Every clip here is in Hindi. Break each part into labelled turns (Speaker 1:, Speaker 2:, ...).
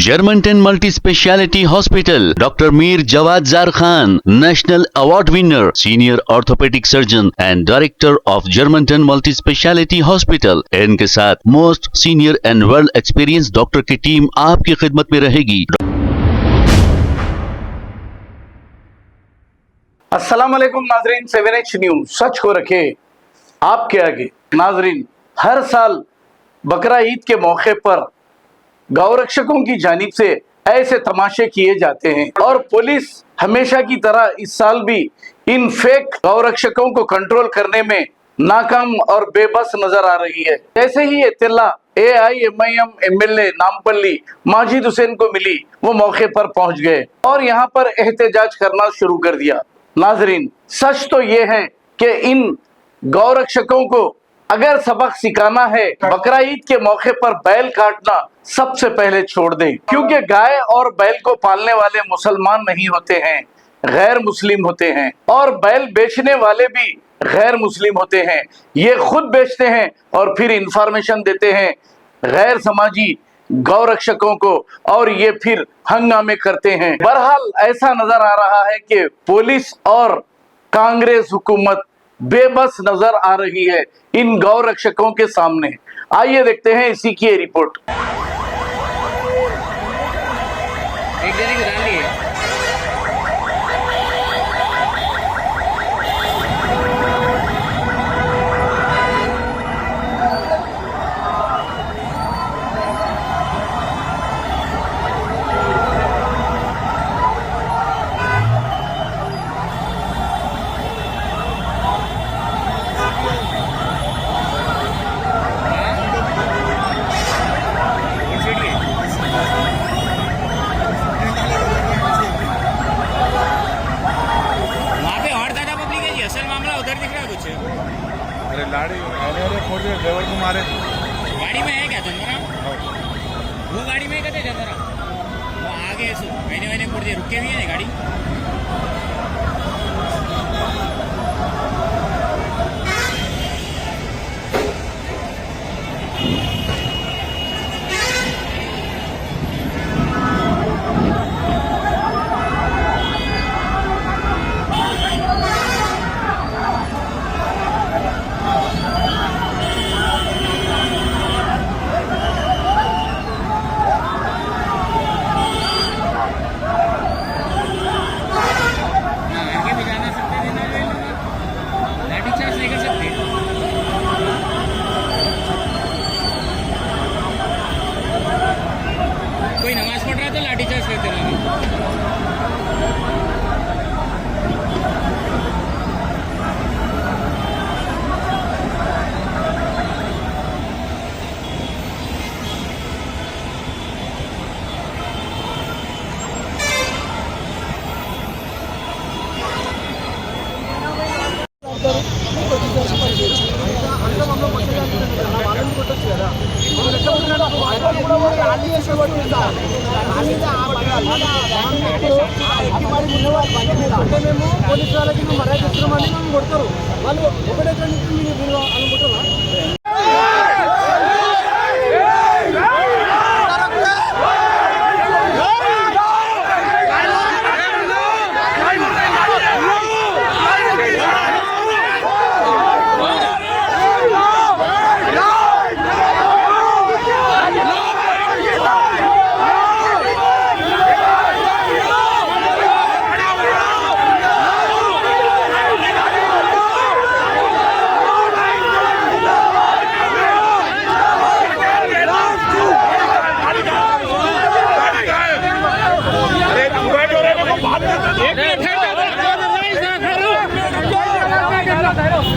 Speaker 1: Germantown Multi Speciality Hospital, Dr. Mir Jawad Zar Khan, National Award winner, Senior Orthopedic Surgeon and Director of Germantown Multi Speciality Hospital। इनके साथ most senior and world experience doctor की टीम आपकी खिदमत में रहेगी।
Speaker 2: अस्सलाम वालेकुम नाजरीन, 7H न्यूज सच को रखे आपके आगे। नाजरीन, हर साल बकरा ईद के मौके पर गौरक्षकों की जानिब से ऐसे तमाशे किए जाते हैं और पुलिस हमेशा की तरह इस साल भी इन फेक गौरक्षकों को कंट्रोल करने में नाकाम और बेबस नजर आ रही है। जैसे ही इत्तला AIMIM MLA नामपल्ली माजिद हुसैन को मिली, वो मौके पर पहुंच गए और यहाँ पर एहतजाज करना शुरू कर दिया। नाजरीन, सच तो ये है कि इन गौरक्षकों को अगर सबक सिखाना है, बकरा ईद के मौके पर बैल काटना सबसे पहले छोड़ दें, क्योंकि गाय और बैल को पालने वाले मुसलमान नहीं होते हैं, गैर मुस्लिम होते हैं और बैल बेचने वाले भी गैर मुस्लिम होते हैं। ये खुद बेचते हैं और फिर इंफॉर्मेशन देते हैं गैर समाजी गौरक्षकों को और ये फिर हंगामे करते हैं। बहरहाल ऐसा नजर आ रहा है कि पुलिस और कांग्रेस हुकूमत बेबस नजर आ रही है इन गौरक्षकों के सामने। आइए देखते हैं इसी की ये रिपोर्ट।
Speaker 3: अरे लाड़ी फोड़ दिया ड्राइवर को मारे।
Speaker 4: गाड़ी में है क्या जनवरा? वो गाड़ी में कहते जनवरा वो आगे मैंने फोड़ दिया, रुके भी है गाड़ी। कोई नमाज पढ़ रहा है तो लाठीचार्ज करते रहेंगे।
Speaker 5: మేము పోలీసు వాళ్ళకి మర్యాద ఇస్తున్నామని మేము కొడతారు వాళ్ళు ఒకటే అనుకుంటారా?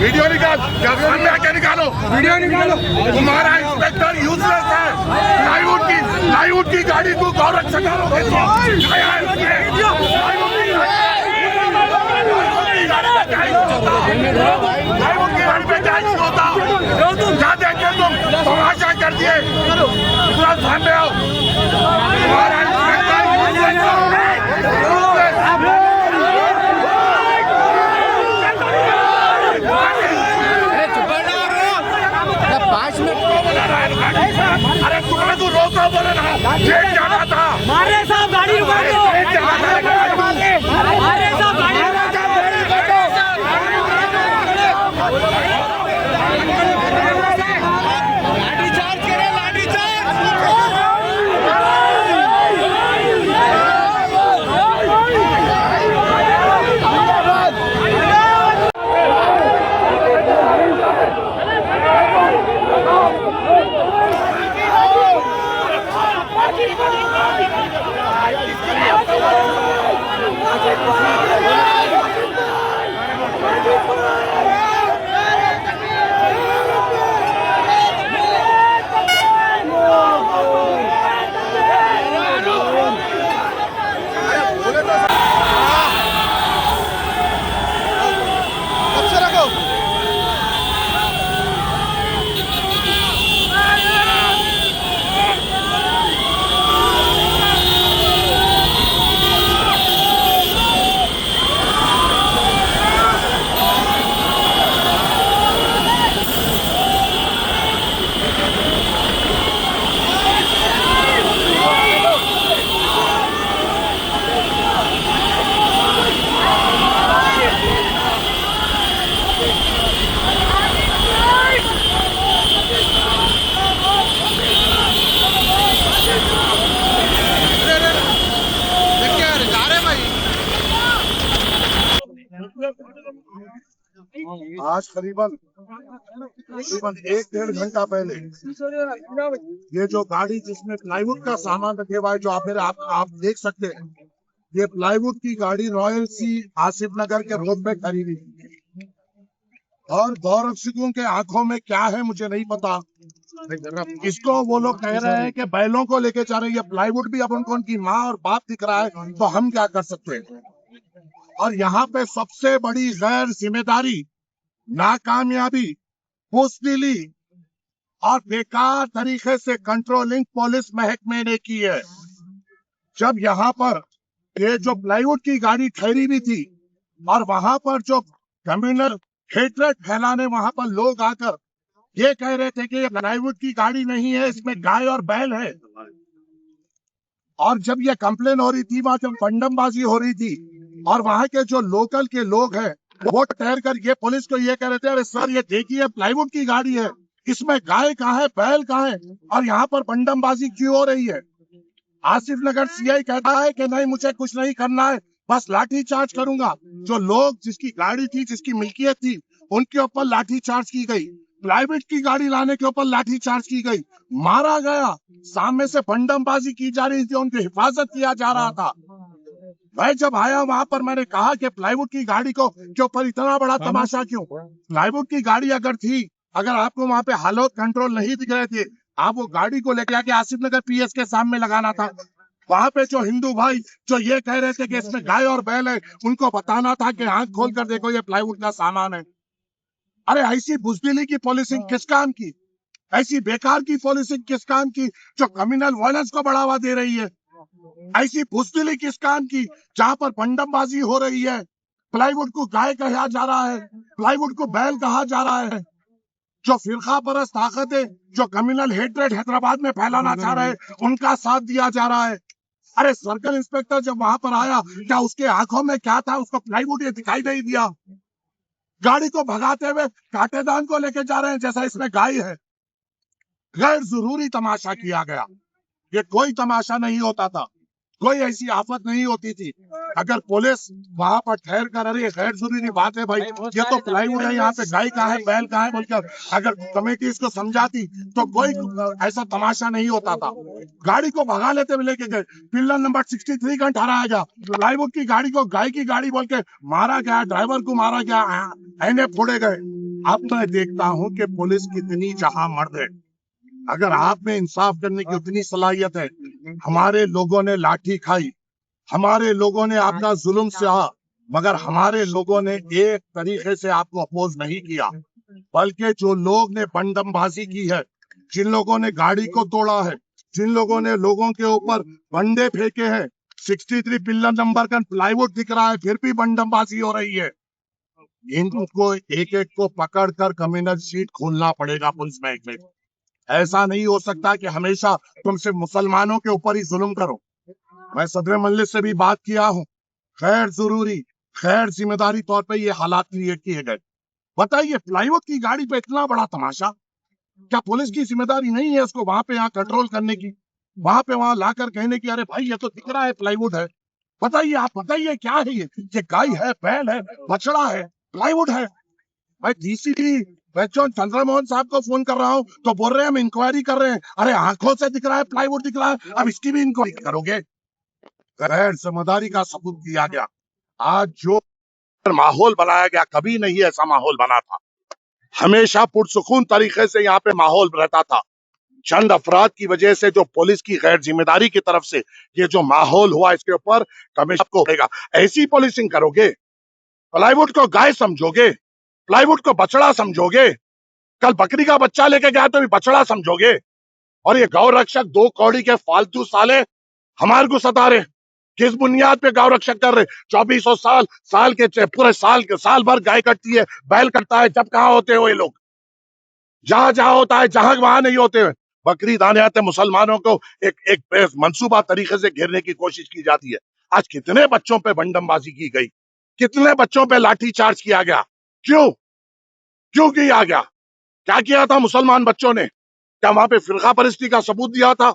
Speaker 3: वीडियो निकाल, सामने आके निकालो, वीडियो निकालो। तुम्हारा इंस्पेक्टर यूजलेस है। प्लाईवुड की गाड़ी को गौरक्षक क्या देखते तुम तमाशा कर दिए, पूरा सामने आओ। तुम्हारा इंस्पेक्टर अरे तुम्हें तो रोका बोला ना, जेल जाना था। आज करीबन एक डेढ़ घंटा पहले ये जो गाड़ी जिसमें प्लाईवुड का सामान रखे हुआ है, जो आप देख सकते हैं, ये प्लाईवुड की गाड़ी रॉयल सी आसिफ नगर के रोड पे खड़ी हुई थी। और गौरक्षकों के आंखों में क्या है मुझे नहीं पता, इसको वो लोग कह रहे हैं कि बैलों को लेके जा रहे हैं। ये प्लाईवुड भी अब उनकी माँ और बाप दिख रहा है, तो हम क्या कर सकते हैं। और यहाँ पे सबसे बड़ी गैर जिम्मेदारी, नाकामयाबी, बुज़दिली और बेकार तरीके से कंट्रोलिंग पुलिस महकमे ने की है। जब यहाँ पर ये जो प्लाईवुड की गाड़ी ठहरी हुई थी और वहां पर जो कम्युनल हेट्रेड फैलाने वहां पर लोग आकर ये कह रहे थे कि ये प्लाईवुड की गाड़ी नहीं है, इसमें गाय और बैल है। और जब ये कंप्लेन हो रही थी, वहां जब पंडमबाजी हो रही थी और वहां के जो लोकल के लोग हैं वो ठहर कर ये पुलिस को ये कह रहे थे, अरे सर ये देखिए प्लाईवुड की गाड़ी है, इसमें गाय कहाँ है, बैल कहाँ है, और यहाँ पर पंडमबाजी क्यों हो रही है। आसिफ नगर सीआई कहता है कि नहीं मुझे कुछ नहीं करना है, बस लाठी चार्ज करूंगा। जो लोग जिसकी गाड़ी थी, जिसकी मिल्कियत थी, उनके ऊपर लाठी चार्ज की गई। प्राइवेट की गाड़ी लाने के ऊपर लाठी चार्ज की गई, मारा गया। सामने से पंडमबाजी की जा रही थी, उनकी हिफाजत किया जा रहा था। मैं जब आया वहां पर मैंने कहा कि प्लाईवुड की गाड़ी को के ऊपर इतना बड़ा तमाशा क्यों। प्लाईवुड की गाड़ी अगर थी, अगर आपको वहां पे हालत कंट्रोल नहीं दिख रहे थे, आप वो गाड़ी को लेके आके आसिफ नगर पीएस के सामने लगाना था। वहां पे जो हिंदू भाई जो ये कह रहे थे कि इसमें गाय और बैल है, उनको बताना था कि आंख खोल कर देखो ये प्लाईवुड का सामान है। अरे ऐसी बुज़दिली की पॉलिसिंग किस काम की, ऐसी बेकार की पॉलिसिंग किस काम की जो कम्युनल वायलेंस को बढ़ावा दे रही है। ऐसी बुज़दिली किस काम की जहां पर पंडमबाजी हो रही है, प्लाईवुड को गाय कहा जा रहा है, प्लाईवुड को बैल कहा जा रहा है। जो फिरका परस्त ताकतें जो कम्युनल हेट्रेड हैदराबाद में फैलाना चाह रहे हैं, उनका साथ दिया जा रहा है। अरे सर्कल इंस्पेक्टर जब वहां पर आया, क्या उसके आंखों में क्या था, उसको प्लाईवुड ये दिखाई नहीं दिया। गाड़ी को भगाते हुए कांटेदान को लेके जा रहे हैं जैसा इसमें गाय है। गैर जरूरी तमाशा किया गया। ये कोई तमाशा नहीं होता था, कोई ऐसी आफत नहीं होती थी। अगर पुलिस वहां पर ठहर कर, अरे गैर जरूरी बात है भाई, ये तो प्लाईवुड है, यहाँ पे गाय कहाँ है, बैल कहाँ है बोलकर अगर कमेटी इसको समझाती तो कोई ऐसा तमाशा नहीं होता था। गाड़ी को भगा लेते हुए लेके गए, पिलर नंबर 63 का ठहराया गया। प्लाईवुड की गाड़ी को गाय की गाड़ी बोल के मारा गया, ड्राइवर को मारा गया, ऐने फोड़े गए। अब मैं देखता हूँ कि पुलिस कितनी जहां मर्द है। अगर आप में इंसाफ करने की उतनी सलाहियत है, हमारे लोगों ने लाठी खाई, हमारे लोगों ने आपका जुल्म सहा, मगर हमारे लोगों ने एक तरीके से आपको अपोज नहीं किया। बल्कि जो लोग ने पंडमबाजी की है, जिन लोगों ने गाड़ी को तोड़ा है, जिन लोगों ने लोगों के ऊपर बंदे फेंके हैं, 63 पिलर नंबर का प्लाईवुड दिख रहा है, फिर भी पंडमबाजी हो रही है। इनको एक एक को पकड़ कर कम्युनल सीट खोलना पड़ेगा पुलिस महकमे को। ऐसा नहीं हो सकता कि हमेशा तुम सिर्फ मुसलमानों के ऊपर ही जुल्म करो। मैं सदर मजलिस से भी बात किया हूँ, खैर जरूरी खैर जिम्मेदारी तौर पे ये हालात क्रिएट किए गए। बताइए प्लाईवुड की गाड़ी पे इतना बड़ा तमाशा, क्या पुलिस की जिम्मेदारी नहीं है उसको वहां पे यहाँ कंट्रोल करने की, वहां पे वहां लाकर कहने की अरे भाई ये तो दिख रहा है प्लाईवुड है। बताइए, आप बताइए क्या है ये गाय है, बैल है, बछड़ा है, प्लाईवुड है। मैं डीसीपी चंद्रमोहन साहब को फोन कर रहा हूँ तो बोल रहे हैं हम इंक्वायरी कर रहे हैं। अरे आंखों से दिख रहा है, प्लाईवुड दिख रहा है, अब इसकी भी इंक्वायरी करोगे। गैर जिम्मेदारी का सबूत दिया गया। आज जो माहौल बनाया गया, कभी नहीं ऐसा माहौल बना था। हमेशा पुरसुकून तरीके से यहाँ पे माहौल रहता था। चंद अफराद की वजह से जो पुलिस की गैर जिम्मेदारी की तरफ से ये जो माहौल हुआ, इसके ऊपर कमिश्नर को होगा। ऐसी पुलिसिंग करोगे, प्लाईवुड को गाय समझोगे, प्लाईवुड को बछड़ा समझोगे, कल बकरी का बच्चा लेके गया तो भी बछड़ा समझोगे, और ये गौ रक्षक 2 कौड़ी के फालतू साले हमारे को सता रहे। किस बुनियाद पे गौ रक्षक कर रहे? 2400 साल के पूरे साल भर गाय कटती है, बैल कटता है, जब कहाँ होते हो ये लोग? जहां जहां होता है, जहां वहां नहीं होते हैं। बकरीद आने आते मुसलमानों को एक एक मंसूबा तरीके से घेरने की कोशिश की जाती है। आज कितने बच्चों पे बंडमबाजी की गई, कितने बच्चों पे लाठीचार्ज किया गया? क्यों क्यों किया गया? क्या किया था मुसलमान बच्चों ने? क्या वहां पे फिरका परस्ती का सबूत दिया था,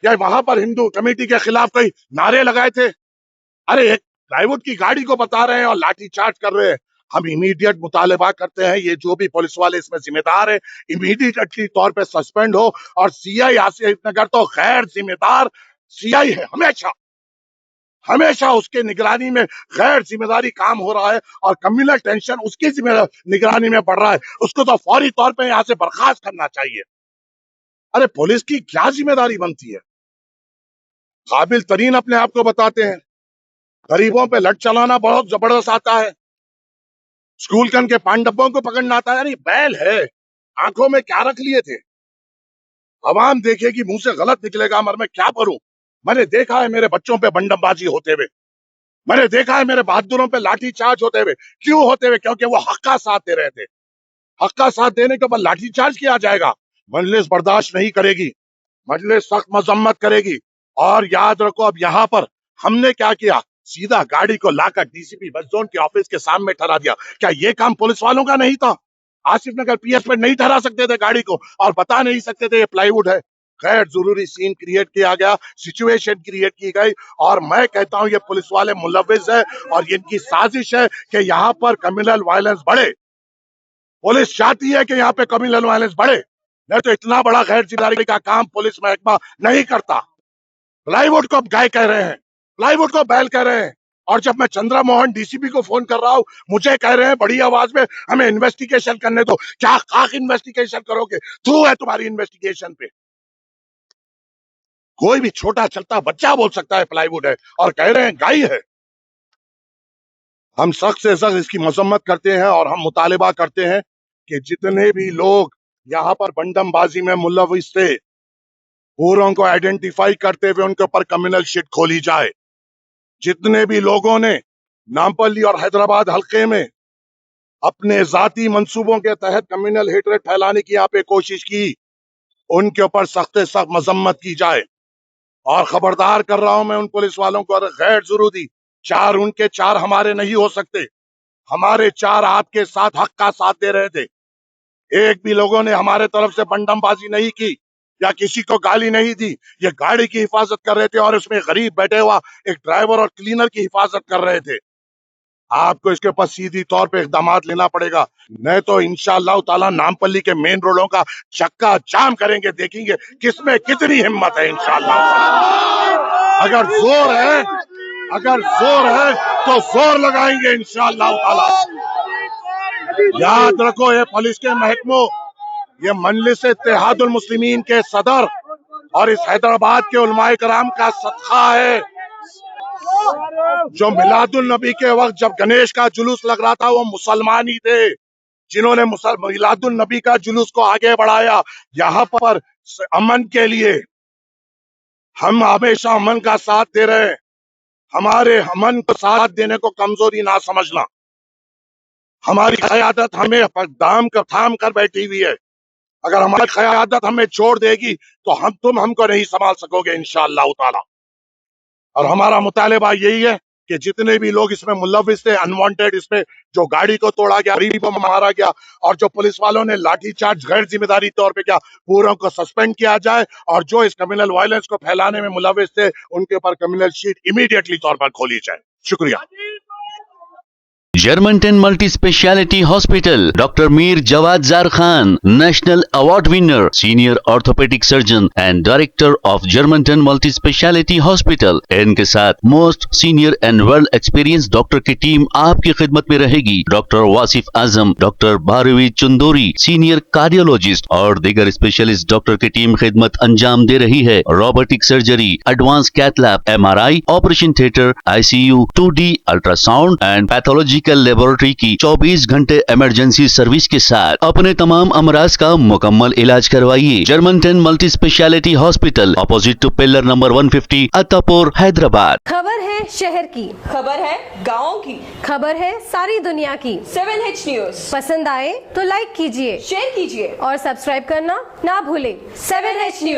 Speaker 3: या वहां पर हिंदू कमेटी के खिलाफ कई नारे लगाए थे? अरे एक प्लाईवुड की गाड़ी को बता रहे हैं और लाठीचार्ज कर रहे हैं। हम इमीडिएट मुतालबा करते हैं, ये जो भी पुलिस वाले इसमें जिम्मेदार है, इमीडिएटली तौर पे सस्पेंड हो। और सीआई आसिफ नगर तो गैर जिम्मेदार सीआई है, हमेशा हमेशा उसके निगरानी में गैर जिम्मेदारी काम हो रहा है, और कम्युनल टेंशन उसकी निगरानी में बढ़ रहा है। उसको तो फौरी तौर पे यहाँ से बर्खास्त करना चाहिए। अरे पुलिस की क्या जिम्मेदारी बनती है? काबिल तरीन अपने आप को बताते हैं, गरीबों पे लट चलाना बहुत जबरदस्त आता है, स्कूल कन के पांडवों को पकड़ना आता है। अरे बैल है, आंखों में क्या रख लिए थे? अवाम देखेगी, मुंह से गलत निकलेगा, मगर मैं क्या करूं? मैंने देखा है मेरे बच्चों पे बंडमबाजी होते हुए, मैंने देखा है मेरे बहादुरों पे लाठीचार्ज होते हुए। क्यों होते हुए? क्योंकि वो हक का साथ दे रहे थे। हक का साथ देने के बाद लाठीचार्ज किया जाएगा? मजलिस बर्दाश्त नहीं करेगी, मजलिस सख्त मजम्मत करेगी। और याद रखो, अब यहाँ पर हमने क्या किया, सीधा गाड़ी को लाकर डीसीपी वेस्ट जोन के ऑफिस के सामने ठहरा दिया। क्या ये काम पुलिस वालों का नहीं था? आसिफ नगर पीएस पे नहीं ठहरा सकते थे गाड़ी को, और बता नहीं सकते थे ये प्लाईवुड है? गैर जरूरी सीन क्रिएट किया गया, सिचुएशन क्रिएट की गई। और मैं कहता हूं ये पुलिस वाले मुलविस है, और इनकी साजिश है कि यहाँ पर कम्युनल वायलेंस बढ़े। पुलिस चाहती है कि यहाँ पे कम्युनल वायलेंस बढ़े, नहीं तो इतना बड़ा गैर जिम्मेदारी का काम पुलिस महकमा नहीं करता। प्लाईवुड को अब गाय कह रहे हैं, प्लाईवुड को बैल कह रहे हैं। और जब मैं चंद्रा मोहन डीसीपी को फोन कर रहा हूं, मुझे कह रहे हैं बड़ी आवाज में हमें इन्वेस्टिगेशन करने दो। क्या खाक इन्वेस्टिगेशन करोगे? थ्रू है तुम्हारी इन्वेस्टिगेशन पे। कोई भी छोटा चलता बच्चा बोल सकता है प्लाईवुड है, और कह रहे हैं गाय है। हम सख्त से सख्त इसकी मजम्मत करते हैं, और हम मुतालिबा करते हैं कि जितने भी लोग यहाँ पर बंडमबाजी में मुलविस थे, पूरों को आइडेंटिफाई करते हुए उनके ऊपर कम्युनल शीट खोली जाए। जितने भी लोगों ने नामपल्ली और हैदराबाद हल्के में अपने जाती मंसूबों के तहत कम्युनल हेटरेट फैलाने की यहाँ पे कोशिश की, उनके ऊपर सख्त सख्त मजम्मत की जाए। और खबरदार कर रहा हूं मैं उन पुलिस वालों को, अगर गैर जरूरी 4 उनके 4 हमारे नहीं हो सकते। हमारे 4 आपके साथ हक का साथ दे रहे थे। एक भी लोगों ने हमारे तरफ से बंडमबाजी नहीं की या किसी को गाली नहीं दी। ये गाड़ी की हिफाजत कर रहे थे, और उसमें गरीब बैठे हुआ एक ड्राइवर और क्लीनर की हिफाजत कर रहे थे। आपको इसके ऊपर सीधी तौर पे इकदाम लेना पड़ेगा, नहीं तो इंशाअल्लाह ताला नामपल्ली के मेन रोडों का चक्का जाम करेंगे। देखेंगे किसमें कितनी हिम्मत है। इंशाअल्लाह अगर जोर है तो जोर लगाएंगे इंशाअल्लाह ताला। याद रखो, ये पुलिस के महकमों, ये मजलिस इत्तेहादुल मुस्लिमीन के सदर और इस हैदराबाद के उलमाए कराम का सदका है। जो मिलादुल नबी के वक्त जब गणेश का जुलूस लग रहा था, वो मुसलमान ही थे जिन्होंने मिलादुल नबी का जुलूस को आगे बढ़ाया। यहाँ पर अमन के लिए हम हमेशा अमन का साथ दे रहे हैं। हमारे अमन को साथ देने को कमजोरी ना समझना। हमारी क़यादत हमें थाम कर बैठी हुई है। अगर हमारी क़यादत हमें छोड़ देगी तो तुम हमको नहीं संभाल सकोगे इंशाअल्लाह ताला। और हमारा मुतालिबा यही है कि जितने भी लोग इसमें मुलविस थे, अनवांटेड, इसमें जो गाड़ी को तोड़ा गया, गरीबों को मारा गया, और जो पुलिस वालों ने लाठीचार्ज गैर जिम्मेदारी तौर पे किया, पूरों को सस्पेंड किया जाए। और जो इस कम्युनल वायलेंस को फैलाने में मुलविस थे, उनके ऊपर कम्युनल शीट इमीडिएटली तौर पर खोली जाए। शुक्रिया।
Speaker 1: Germantown multi speciality hospital, doctor Mir Jawad Jar Khan, national award winner, senior orthopaedic surgeon and director of Germantown multi speciality hospital. इनके साथ most senior and well experience doctor की टीम आपकी खिदमत में रहेगी। Doctor Wasif Azam, doctor Bharvi Chandori, senior cardiologist और दीगर स्पेशलिस्ट डॉक्टर की टीम खिदमत अंजाम दे रही है। Robotic surgery, advance cath lab, MRI, operation theatre, ICU, 2D ultrasound and pathological laboratory की 24 घंटे इमरजेंसी सर्विस के साथ अपने तमाम अमराज का मुकम्मल इलाज करवाइए। Germanten multi speciality hospital, opposite to pillar number 150, Attapur, Hyderabad.
Speaker 6: खबर है शहर की,
Speaker 7: खबर है गाँव की,
Speaker 6: खबर है सारी दुनिया की।
Speaker 7: 7H न्यूज
Speaker 6: पसंद आए तो लाइक कीजिए,
Speaker 7: शेयर कीजिए
Speaker 6: और सब्सक्राइब करना ना भूलें।
Speaker 7: 7H news.